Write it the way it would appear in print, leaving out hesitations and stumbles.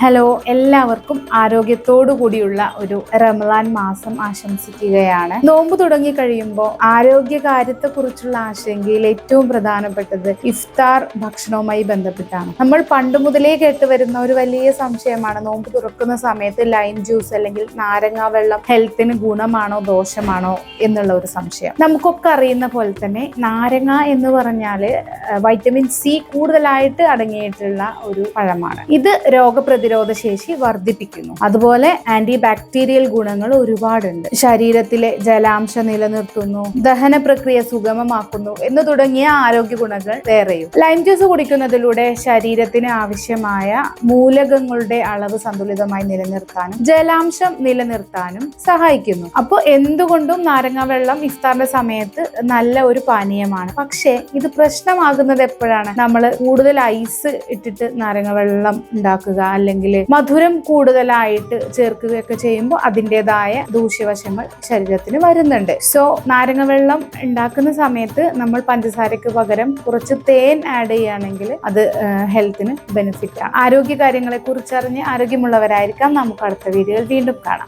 Hello, എല്ലാവർക്കും ആരോഗ്യത്തോടു കൂടിയുള്ള ഒരു റമദാൻ മാസം ആശംസിക്കുകയാണ്. നോമ്പ് തുടങ്ങി കഴിയുമ്പോൾ ആരോഗ്യകാര്യത്തെക്കുറിച്ചുള്ള ആശങ്കയിൽ ഏറ്റവും പ്രധാനപ്പെട്ടത് ഇഫ്താർ ഭക്ഷണവുമായി ബന്ധപ്പെട്ടാണ്. നമ്മൾ പണ്ട് മുതലേ കേട്ടുവരുന്ന ഒരു വലിയ സംശയമാണ് നോമ്പ് തുറക്കുന്ന സമയത്ത് ലൈം ജ്യൂസ് അല്ലെങ്കിൽ നാരങ്ങ വെള്ളം ഹെൽത്തിന് ഗുണമാണോ ദോഷമാണോ എന്നുള്ള ഒരു സംശയം. നമുക്കൊക്കെ അറിയുന്ന പോലെ തന്നെ നാരങ്ങ എന്ന് പറഞ്ഞാല് വൈറ്റമിൻ സി കൂടുതലായിട്ട് അടങ്ങിയിട്ടുള്ള ഒരു പഴമാണ്. ഇത് രോഗപ്രതിരോധ ശേഷി വർദ്ധിപ്പിക്കുന്നു. അതുപോലെ ആന്റി ബാക്ടീരിയൽ ഗുണങ്ങൾ ഒരുപാടുണ്ട്. ശരീരത്തിലെ ജലാംശം നിലനിർത്തുന്നു, ദഹന പ്രക്രിയ സുഗമമാക്കുന്നു എന്ന് തുടങ്ങിയ ആരോഗ്യ ഗുണങ്ങൾ വേറെയും. ലൈം ജ്യൂസ് കുടിക്കുന്നതിലൂടെ ശരീരത്തിന് ആവശ്യമായ മൂലകങ്ങളുടെ അളവ് സന്തുലിതമായി നിലനിർത്താനും ജലാംശം നിലനിർത്താനും സഹായിക്കുന്നു. അപ്പോൾ എന്തുകൊണ്ടും നാരങ്ങ വെള്ളം ഇഫ്താറിന്റെ സമയത്ത് നല്ല ഒരു പാനീയമാണ്. പക്ഷേ ഇത് പ്രശ്നമാകുന്നത് എപ്പോഴാണ്? നമ്മൾ കൂടുതൽ ഐസ് ഇട്ടിട്ട് നാരങ്ങ വെള്ളം ഉണ്ടാക്കുക അല്ലെങ്കിൽ മധുരം കൂടുതലായിട്ട് ചേർക്കുകയൊക്കെ ചെയ്യുമ്പോൾ അതിൻ്റെതായ ദൂഷ്യവശങ്ങൾ ശരീരത്തിന് വരുന്നുണ്ട്. സോ നാരങ്ങ വെള്ളം ഉണ്ടാക്കുന്ന സമയത്ത് നമ്മൾ പഞ്ചസാരയ്ക്ക് പകരം കുറച്ച് തേൻ ആഡ് ചെയ്യുകയാണെങ്കിൽ അത് ഹെൽത്തിന് ബെനിഫിറ്റ് ആണ്. ആരോഗ്യ കാര്യങ്ങളെ കുറിച്ചറിഞ്ഞ് ആരോഗ്യമുള്ളവരായിരിക്കാം. നമുക്ക് അടുത്ത വീഡിയോയിൽ വീണ്ടും കാണാം.